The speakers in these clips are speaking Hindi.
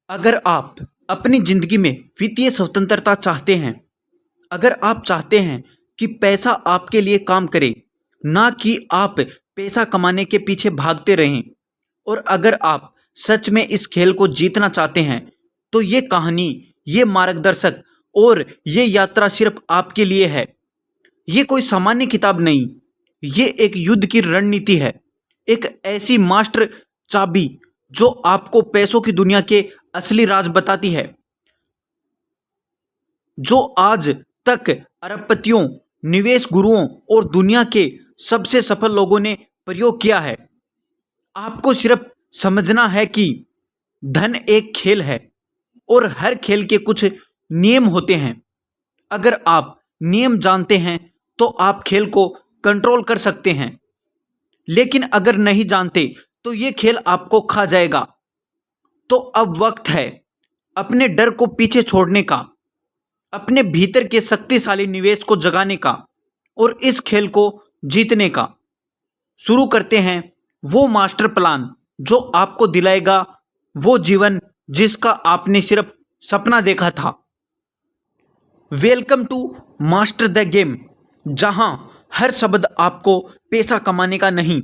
अगर आप अपनी जिंदगी में वित्तीय स्वतंत्रता चाहते हैं, अगर आप चाहते हैं कि पैसा आपके लिए काम करे, ना कि आप पैसा कमाने के पीछे भागते रहें, और अगर आप सच में इस खेल को जीतना चाहते हैं, तो ये कहानी, ये मार्गदर्शक और ये यात्रा सिर्फ आपके लिए है। ये कोई सामान्य किताब नहीं, ये एक युद्ध की रणनीति है, एक ऐसी मास्टर चाबी जो आपको पैसों की दुनिया के असली राज बताती है, जो आज तक अरबपतियों, निवेश गुरुओं और दुनिया के सबसे सफल लोगों ने प्रयोग किया है। आपको सिर्फ समझना है कि धन एक खेल है और हर खेल के कुछ नियम होते हैं। अगर आप नियम जानते हैं तो आप खेल को कंट्रोल कर सकते हैं, लेकिन अगर नहीं जानते तो ये खेल आपको खा जाएगा। तो अब वक्त है अपने डर को पीछे छोड़ने का, अपने भीतर के शक्तिशाली निवेश को जगाने का और इस खेल को जीतने का। शुरू करते हैं वो मास्टर प्लान जो आपको दिलाएगा वो जीवन जिसका आपने सिर्फ सपना देखा था। Welcome to master the game, जहां हर शब्द आपको पैसा कमाने का नहीं,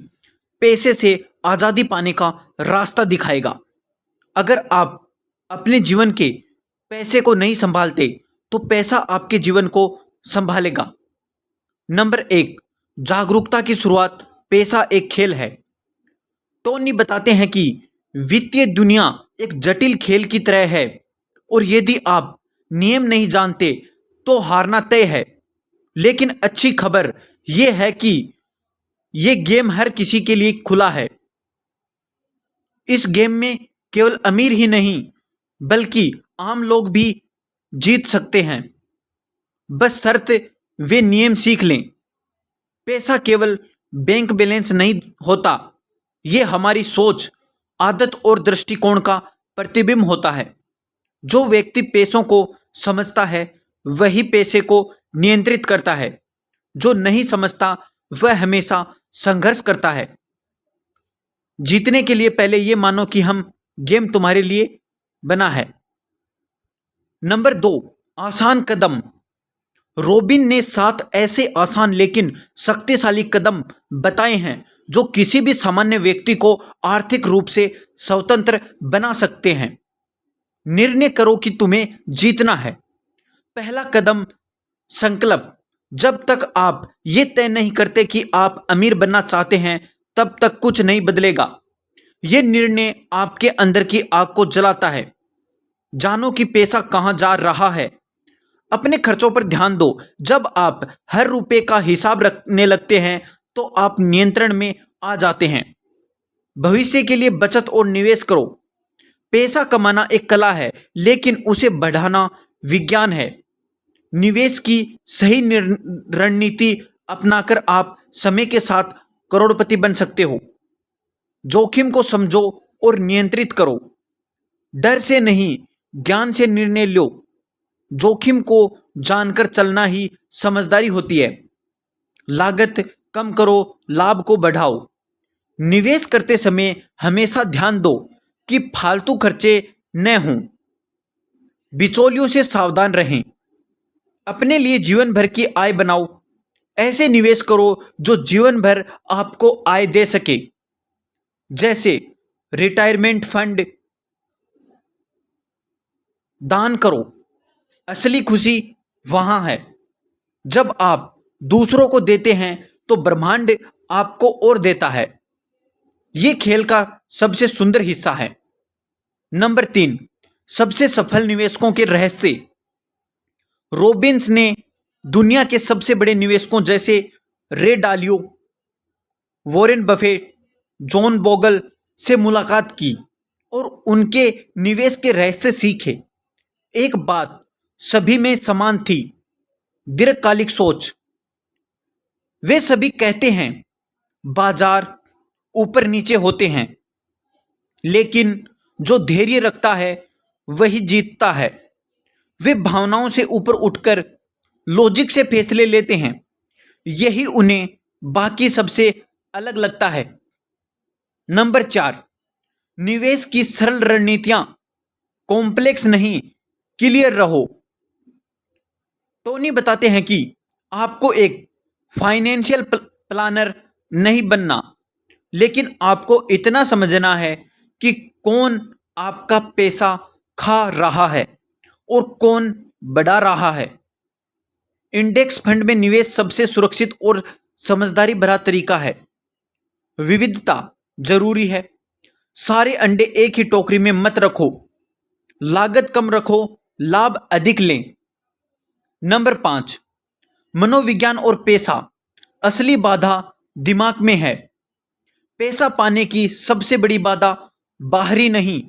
पैसे से आज़ादी पाने का रास्ता दिखाएगा। अगर आप अपने जीवन के पैसे को नहीं संभालते तो पैसा आपके जीवन को संभालेगा। नंबर 1, जागरूकता की शुरुआत। पैसा एक खेल है। टोनी बताते हैं कि वित्तीय दुनिया एक जटिल खेल की तरह है और यदि आप नियम नहीं जानते तो हारना तय है। लेकिन अच्छी खबर यह है कि यह गेम हर किसी के लिए खुला है। इस गेम में केवल अमीर ही नहीं बल्कि आम लोग भी जीत सकते हैं, बस शर्त वे नियम सीख लें। पैसा केवल बैंक बैलेंस नहीं होता, ये हमारी सोच, आदत और दृष्टिकोण का प्रतिबिंब होता है। जो व्यक्ति पैसों को समझता है वही पैसे को नियंत्रित करता है। जो नहीं समझता वह हमेशा संघर्ष करता है। जीतने के लिए पहले ये मानो कि हम गेम तुम्हारे लिए बना है। नंबर 2, आसान कदम। रॉबिन ने 7 ऐसे आसान लेकिन शक्तिशाली कदम बताए हैं जो किसी भी सामान्य व्यक्ति को आर्थिक रूप से स्वतंत्र बना सकते हैं। निर्णय करो कि तुम्हें जीतना है। पहला कदम, संकल्प। जब तक आप ये तय नहीं करते कि आप अमीर बनना चाहते हैं तब तक कुछ नहीं बदलेगा। यह निर्णय आपके अंदर की आग को जलाता है। जानो कि पैसा कहां जा रहा है। अपने खर्चों पर ध्यान दो। जब आप हर रुपए का हिसाब रखने लगते हैं तो आप नियंत्रण में आ जाते हैं। भविष्य के लिए बचत और निवेश करो। पैसा कमाना एक कला है लेकिन उसे बढ़ाना विज्ञान है। निवेश की सही रणनीति अपनाकर आप समय के साथ करोड़पति बन सकते हो। जोखिम को समझो और नियंत्रित करो। डर से नहीं, ज्ञान से निर्णय लो। जोखिम को जानकर चलना ही समझदारी होती है। लागत कम करो, लाभ को बढ़ाओ। निवेश करते समय हमेशा ध्यान दो कि फालतू खर्चे न हों। बिचौलियों से सावधान रहें। अपने लिए जीवन भर की आय बनाओ। ऐसे निवेश करो जो जीवन भर आपको आय दे सके, जैसे रिटायरमेंट फंड। दान करो। असली खुशी वहां है जब आप दूसरों को देते हैं तो ब्रह्मांड आपको और देता है। यह खेल का सबसे सुंदर हिस्सा है। नंबर 3, सबसे सफल निवेशकों के रहस्य। रॉबिन्स ने दुनिया के सबसे बड़े निवेशकों जैसे रे डालियो, वॉरेन बफेट, जॉन बोगल से मुलाकात की और उनके निवेश के रहस्य सीखे। एक बात सभी में समान थी, दीर्घकालिक सोच। वे सभी कहते हैं बाजार ऊपर नीचे होते हैं, लेकिन जो धैर्य रखता है वही जीतता है। वे भावनाओं से ऊपर उठकर लॉजिक से फैसले लेते हैं। यही उन्हें बाकी सबसे अलग लगता है। नंबर 4, निवेश की सरल रणनीतियां कॉम्प्लेक्स नहीं, क्लियर रहो। टोनी बताते हैं कि आपको एक फाइनेंशियल प्लानर नहीं बनना, लेकिन आपको इतना समझना है कि कौन आपका पैसा खा रहा है और कौन बढ़ा रहा है। इंडेक्स फंड में निवेश सबसे सुरक्षित और समझदारी भरा तरीका है। विविधता जरूरी है। सारे अंडे एक ही टोकरी में मत रखो। लागत कम रखो, लाभ अधिक लें। नंबर 5, मनोविज्ञान और पैसा। असली बाधा दिमाग में है। पैसा पाने की सबसे बड़ी बाधा बाहरी नहीं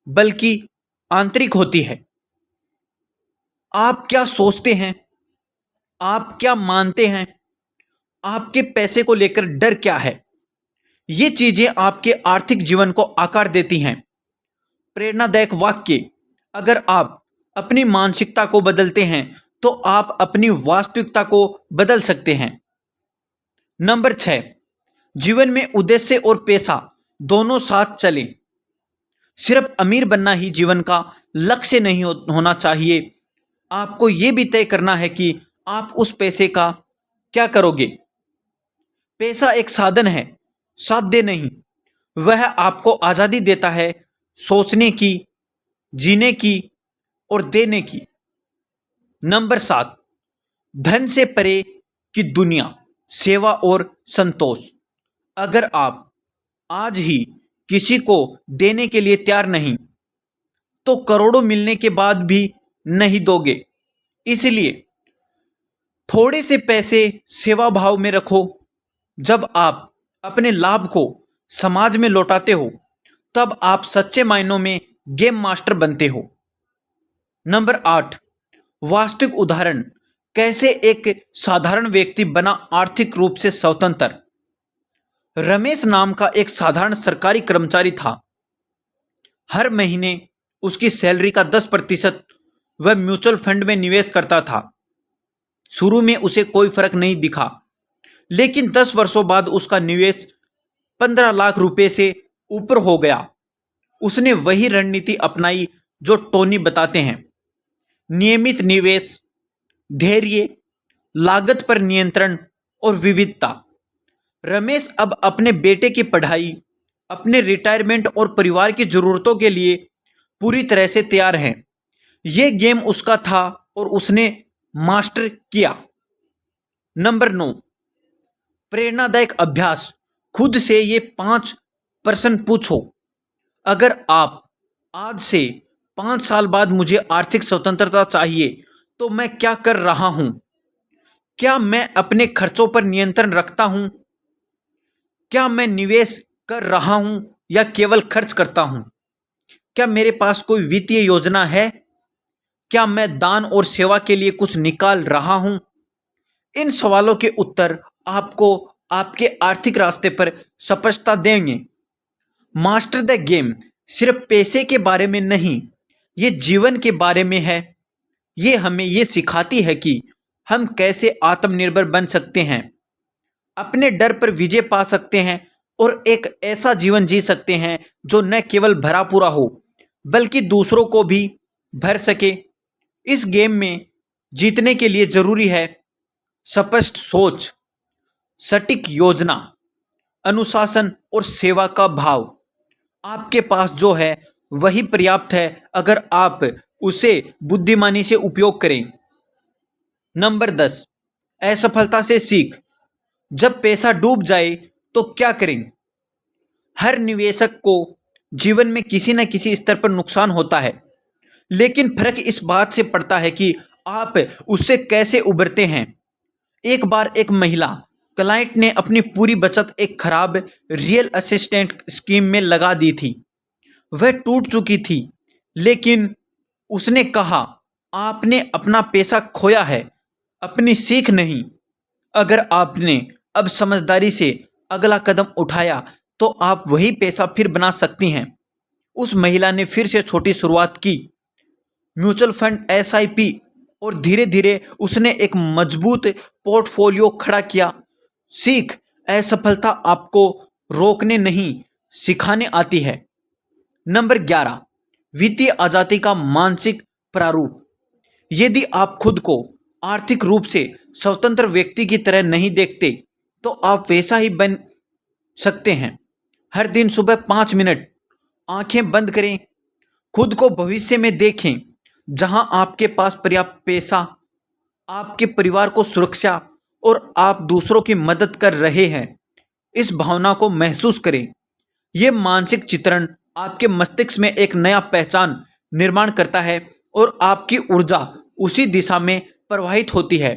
बल्कि आंतरिक होती है। आप क्या सोचते हैं, आप क्या मानते हैं, आपके पैसे को लेकर डर क्या है, ये चीजें आपके आर्थिक जीवन को आकार देती हैं। प्रेरणादायक वाक्य। अगर आप अपनी मानसिकता को बदलते हैं तो आप अपनी वास्तविकता को बदल सकते हैं। नंबर 6, जीवन में उद्देश्य और पैसा दोनों साथ चलें। सिर्फ अमीर बनना ही जीवन का लक्ष्य नहीं होना चाहिए। आपको यह भी तय करना है कि आप उस पैसे का क्या करोगे। पैसा एक साधन है, साध्य नहीं। वह आपको आजादी देता है सोचने की, जीने की और देने की। नंबर 7, धन से परे की दुनिया, सेवा और संतोष। अगर आप आज ही किसी को देने के लिए तैयार नहीं तो करोड़ों मिलने के बाद भी नहीं दोगे। इसलिए थोड़े से पैसे सेवा भाव में रखो। जब आप अपने लाभ को समाज में लौटाते हो तब आप सच्चे मायनों में गेम मास्टर बनते हो। नंबर 8, वास्तविक उदाहरण। कैसे एक साधारण व्यक्ति बना आर्थिक रूप से स्वतंत्र। रमेश नाम का एक साधारण सरकारी कर्मचारी था। हर महीने उसकी सैलरी का 10% वह म्यूचुअल फंड में निवेश करता था। शुरू में उसे कोई फर्क नहीं दिखा, लेकिन 10 वर्षों बाद उसका निवेश 15 लाख रुपए से ऊपर हो गया। उसने वही रणनीति अपनाई जो टोनी बताते हैं। नियमित निवेश, धैर्य, लागत पर नियंत्रण और विविधता। रमेश अब अपने बेटे की पढ़ाई, अपने रिटायरमेंट और परिवार की जरूरतों के लिए पूरी तरह से तैयार है। यह गेम उसका था और उसने मास्टर किया। नंबर 9, प्रेरणादायक अभ्यास। खुद से ये 5 प्रश्न पूछो। अगर आप आज से 5 साल बाद मुझे आर्थिक स्वतंत्रता चाहिए तो मैं क्या कर रहा हूं? क्या मैं अपने खर्चों पर नियंत्रण रखता हूं? क्या मैं निवेश कर रहा हूं या केवल खर्च करता हूं? क्या मेरे पास कोई वित्तीय योजना है? क्या मैं दान और सेवा के लिए कुछ निकाल रहा हूं? इन सवालों के उत्तर आपको आपके आर्थिक रास्ते पर स्पष्टता देंगे। मास्टर द गेम सिर्फ पैसे के बारे में नहीं, ये जीवन के बारे में है। ये हमें ये सिखाती है कि हम कैसे आत्मनिर्भर बन सकते हैं, अपने डर पर विजय पा सकते हैं और एक ऐसा जीवन जी सकते हैं जो न केवल भरा पूरा हो बल्कि दूसरों को भी भर सके। इस गेम में जीतने के लिए जरूरी है स्पष्ट सोच, सटीक योजना, अनुशासन और सेवा का भाव। आपके पास जो है वही पर्याप्त है अगर आप उसे बुद्धिमानी से उपयोग करें। नंबर 10, असफलता से सीख। जब पैसा डूब जाए तो क्या करें? हर निवेशक को जीवन में किसी न किसी स्तर पर नुकसान होता है, लेकिन फर्क इस बात से पड़ता है कि आप उससे कैसे उबरते हैं। एक बार एक महिला क्लाइंट ने अपनी पूरी बचत एक खराब रियल असिस्टेंट स्कीम में लगा दी थी। वह टूट चुकी थी, लेकिन उसने कहा, आपने अपना पैसा खोया है, अपनी सीख नहीं। अगर आपने अब समझदारी से अगला कदम उठाया तो आप वही पैसा फिर बना सकती हैं। उस महिला ने फिर से छोटी शुरुआत की, म्यूचुअल फंड, SIP, और धीरे धीरे उसने एक मजबूत पोर्टफोलियो खड़ा किया। सीख। असफलता आपको रोकने नहीं, सिखाने आती है। नंबर 11, वित्तीय आजादी का मानसिक प्रारूप। यदि आप खुद को आर्थिक रूप से स्वतंत्र व्यक्ति की तरह नहीं देखते तो आप वैसा ही बन सकते हैं। हर दिन सुबह 5 मिनट आंखें बंद करें, खुद को भविष्य में देखें जहां आपके पास पर्याप्त पैसा, आपके परिवार को सुरक्षा और आप दूसरों की मदद कर रहे हैं। इस भावना को महसूस करें। यह मानसिक चित्रण आपके मस्तिष्क में एक नया पहचान निर्माण करता है और आपकी ऊर्जा उसी दिशा में प्रवाहित होती है।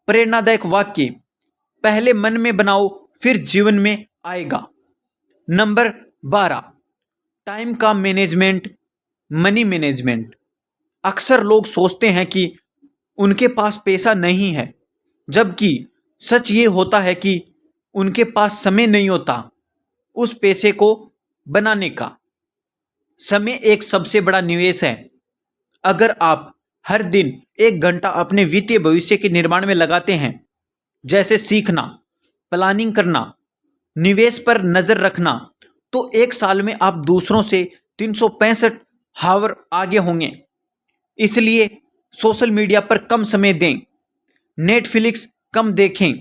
प्रेरणादायक वाक्य पहले मन में बनाओ, फिर जीवन में आएगा। नंबर 12, टाइम का मैनेजमेंट, मनी मैनेजमेंट। अक्सर लोग सोचते हैं कि उनके पास पैसा नहीं है, जबकि सच ये होता है कि उनके पास समय नहीं होता उस पैसे को बनाने का। समय एक सबसे बड़ा निवेश है। अगर आप हर दिन 1 घंटा अपने वित्तीय भविष्य के निर्माण में लगाते हैं, जैसे सीखना, प्लानिंग करना, निवेश पर नजर रखना, तो 1 साल में आप दूसरों से 365 हावर आगे होंगे। इसलिए सोशल मीडिया पर कम समय दें, नेटफ्लिक्स कम देखें,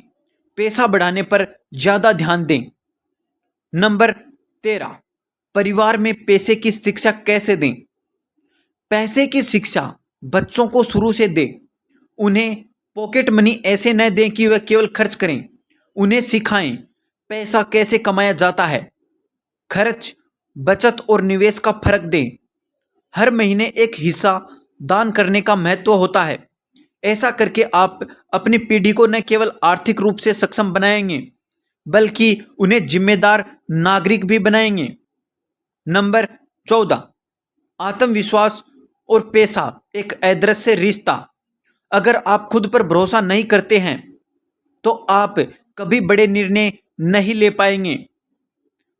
पैसा बढ़ाने पर ज्यादा ध्यान दें। नंबर 13, परिवार में पैसे की शिक्षा कैसे दें। पैसे की शिक्षा बच्चों को शुरू से दें। उन्हें पॉकेट मनी ऐसे न दें कि वह केवल खर्च करें। उन्हें सिखाएं पैसा कैसे कमाया जाता है, खर्च, बचत और निवेश का फर्क दें। हर महीने एक हिस्सा दान करने का महत्व होता है। ऐसा करके आप अपनी पीढ़ी को न केवल आर्थिक रूप से सक्षम बनाएंगे, बल्कि उन्हें जिम्मेदार नागरिक भी बनाएंगे। नंबर 14, आत्मविश्वास और पैसा एक अदृश्य रिश्ता। अगर आप खुद पर भरोसा नहीं करते हैं तो आप कभी बड़े निर्णय नहीं ले पाएंगे।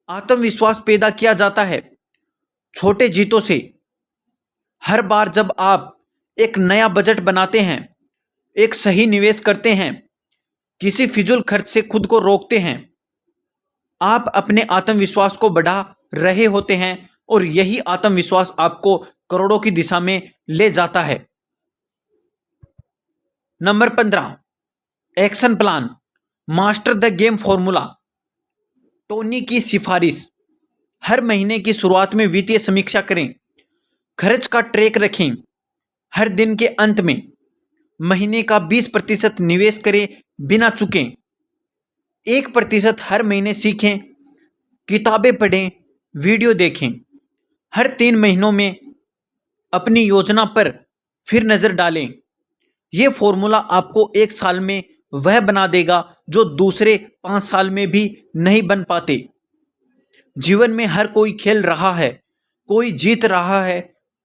आत्मविश्वास पैदा किया जाता है छोटे जीतों से। हर बार जब आप एक नया बजट बनाते हैं, एक सही निवेश करते हैं, किसी फिजूल खर्च से खुद को रोकते हैं, आप अपने आत्मविश्वास को बढ़ा रहे होते हैं और यही आत्मविश्वास आपको करोड़ों की दिशा में ले जाता है। Number 15, action plan, master the game formula. Tony की सिफारिश। हर महीने की शुरुआत में वित्तीय समीक्षा करें, खर्च का ट्रैक रखें। हर दिन के अंत में महीने का 20% निवेश करें बिना चुकें। 1% हर महीने सीखें, किताबें पढ़ें, वीडियो देखें। हर 3 महीनों में अपनी योजना पर फिर नजर डालें। यह फॉर्मूला आपको 1 साल में वह बना देगा जो दूसरे 5 साल में भी नहीं बन पाते। जीवन में हर कोई खेल रहा है, कोई जीत रहा है,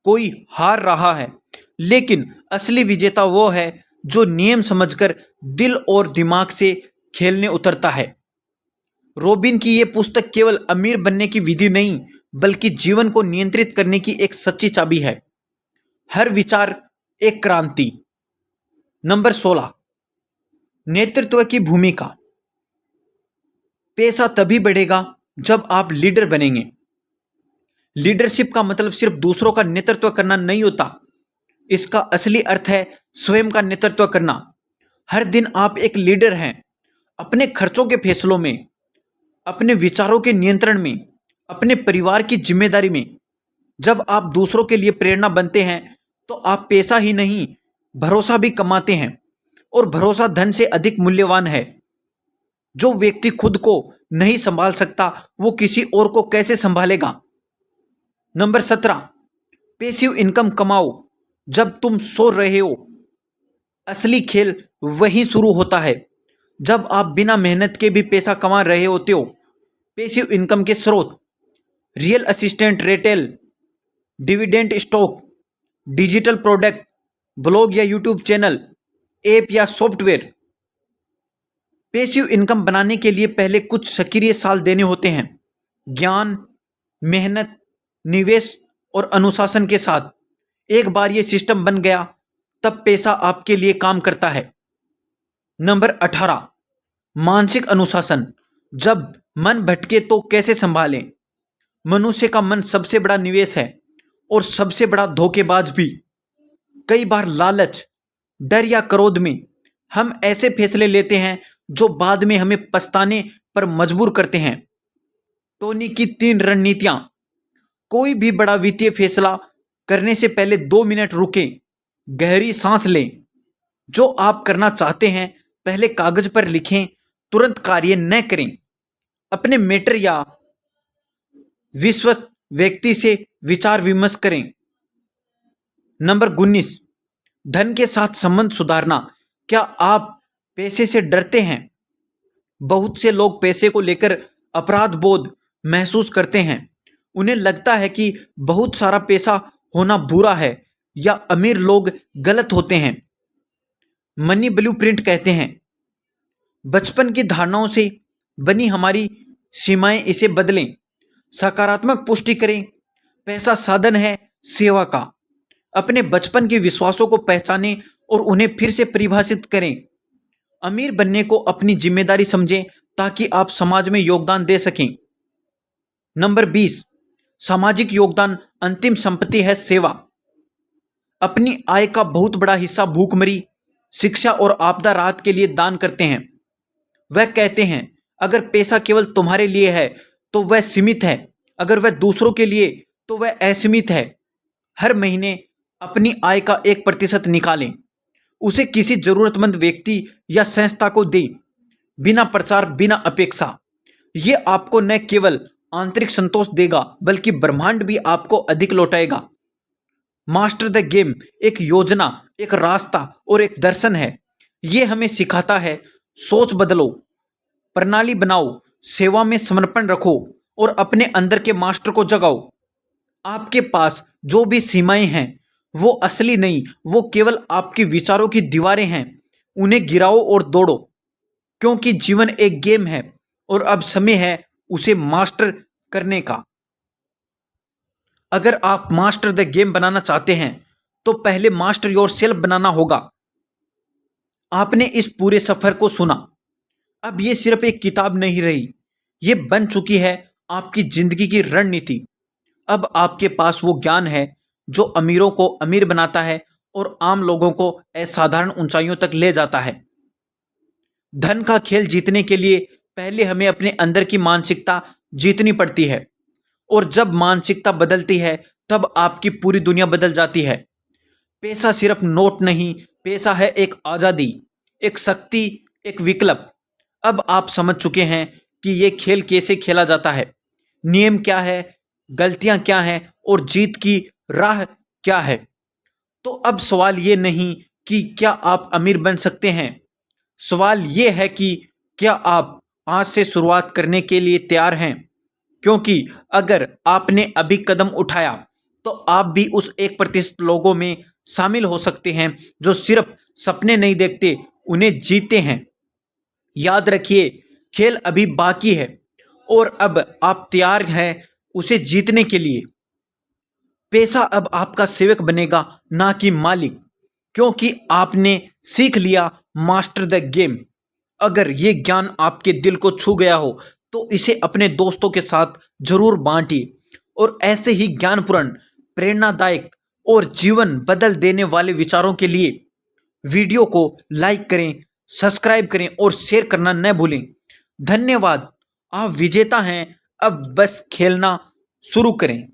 कोई हार रहा है, लेकिन असली विजेता वो है जो नियम समझकर दिल और दिमाग से खेलने उतरता है। रॉबिन की यह पुस्तक केवल अमीर बनने की विधि नहीं, बल्कि जीवन को नियंत्रित करने की एक सच्ची चाबी है। हर विचार एक क्रांति। नंबर 16, नेतृत्व की भूमिका। पैसा तभी बढ़ेगा जब आप लीडर बनेंगे। लीडरशिप का मतलब सिर्फ दूसरों का नेतृत्व करना नहीं होता। इसका असली अर्थ है स्वयं का नेतृत्व करना। हर दिन आप एक लीडर हैं, अपने खर्चों के फैसलों में, अपने विचारों के नियंत्रण में, अपने परिवार की जिम्मेदारी में। जब आप दूसरों के लिए प्रेरणा बनते हैं तो आप पैसा ही नहीं, भरोसा भी कमाते हैं, और भरोसा धन से अधिक मूल्यवान है। जो व्यक्ति खुद को नहीं संभाल सकता वो किसी और को कैसे संभालेगा। नंबर 17, पैसिव इनकम कमाओ जब तुम सो रहे हो। असली खेल वहीं शुरू होता है जब आप बिना मेहनत के भी पैसा कमा रहे होते हो। पैसिव इनकम के स्रोत, real assistant, retail, dividend stock, digital product, blog या यूट्यूब चैनल, ऐप या सॉफ्टवेयर। पैसिव इनकम बनाने के लिए पहले कुछ सक्रिय साल देने होते हैं। ज्ञान, मेहनत, निवेश और अनुशासन के साथ एक बार ये सिस्टम बन गया तब पैसा आपके लिए काम करता है। नंबर 18, मानसिक अनुशासन। जब मन भटके तो कैसे संभालें। मनुष्य का मन सबसे बड़ा निवेश है। और सबसे बड़ा धोखेबाज भी। कई बार लालच, डर या क्रोध में हम ऐसे फैसले लेते हैं जो बाद में हमें पछताने पर मजबूर करते हैं। टोनी की 3 रणनीतियां। कोई भी बड़ा वित्तीय फैसला करने से पहले 2 मिनट रुकें, गहरी सांस लें। जो आप करना चाहते हैं पहले कागज पर लिखें, तुरंत कार्य न करें। अपने मेंटर या विश्वस्त व्यक्ति से विचार विमर्श करें। नंबर 19, धन के साथ संबंध सुधारना। क्या आप पैसे से डरते हैं? बहुत से लोग पैसे को लेकर अपराध बोध महसूस करते हैं। उन्हें लगता है कि बहुत सारा पैसा होना बुरा है या अमीर लोग गलत होते हैं। मनी ब्लूप्रिंट कहते हैं, बचपन की धारणाओं से बनी हमारी सीमाएं, इसे बदलें। सकारात्मक पुष्टि करें, पैसा साधन है सेवा का। अपने बचपन के विश्वासों को पहचानें और उन्हें फिर से परिभाषित करें। अमीर बनने को अपनी जिम्मेदारी समझें ताकि आप समाज में योगदान दे सकें। नंबर 20, सामाजिक योगदान अंतिम संपत्ति है सेवा। अपनी आय का बहुत बड़ा हिस्सा भूखमरी, शिक्षा और आपदा राहत के लिए दान करते हैं। वह कहते हैं, अगर पैसा केवल तुम्हारे लिए है तो वह सीमित है, अगर वह दूसरों के लिए तो वह असीमित है। हर महीने अपनी आय का 1% निकालें, उसे किसी जरूरतमंद व्यक्ति या संस्था को दें, बिना प्रचार, बिना अपेक्षा। ये आपको न केवल आंतरिक संतोष देगा बल्कि ब्रह्मांड भी आपको अधिक लौटाएगा। मास्टर द गेम एक योजना, एक रास्ता और एक दर्शन है। ये हमें सिखाता है, सोच बदलो, प्रणाली बनाओ, सेवा में समर्पण रखो और अपने अंदर के मास्टर को जगाओ। आपके पास जो भी सीमाएं हैं वो असली नहीं, वो केवल आपके विचारों की दीवारें हैं। उन्हें गिराओ और दौड़ो, क्योंकि जीवन एक गेम है और अब समय है उसे मास्टर करने का। अगर आप मास्टर द गेम बनाना चाहते हैं तो पहले मास्टर योरसेल्फ बनाना होगा। आपने इस पूरे सफर को सुना, अब ये सिर्फ एक किताब नहीं रही, ये बन चुकी है आपकी जिंदगी की रणनीति। अब आपके पास वो ज्ञान है जो अमीरों को अमीर बनाता है और आम लोगों को असाधारण ऊंचाइयों तक ले जाता है। धन का खेल जीतने के लिए पहले हमें अपने अंदर की मानसिकता जीतनी पड़ती है, और जब मानसिकता बदलती है तब आपकी पूरी दुनिया बदल जाती है। पैसा सिर्फ नोट नहीं, पैसा है एक आज़ादी, एक शक्ति, एक विकल्प। अब आप समझ चुके हैं कि ये खेल कैसे खेला जाता है, नियम क्या है, गलतियां क्या हैं और जीत की राह क्या है। तो अब सवाल ये नहीं कि क्या आप अमीर बन सकते हैं, सवाल ये है कि क्या आप आज से शुरुआत करने के लिए तैयार हैं। क्योंकि अगर आपने अभी कदम उठाया तो आप भी उस 1% लोगों में शामिल हो सकते हैं जो सिर्फ सपने नहीं देखते, उन्हें जीते हैं। याद रखिए, खेल अभी बाकी है और अब आप तैयार हैं उसे जीतने के लिए। पैसा अब आपका सेवक बनेगा, ना कि मालिक, क्योंकि आपने सीख लिया मास्टर द गेम। अगर ये ज्ञान आपके दिल को छू गया हो तो इसे अपने दोस्तों के साथ जरूर बांटिए, और ऐसे ही ज्ञानपूर्ण, प्रेरणादायक और जीवन बदल देने वाले विचारों के लिए वीडियो को लाइक करें, सब्सक्राइब करें और शेयर करना न भूलें। धन्यवाद। आप विजेता हैं, अब बस खेलना शुरू करें।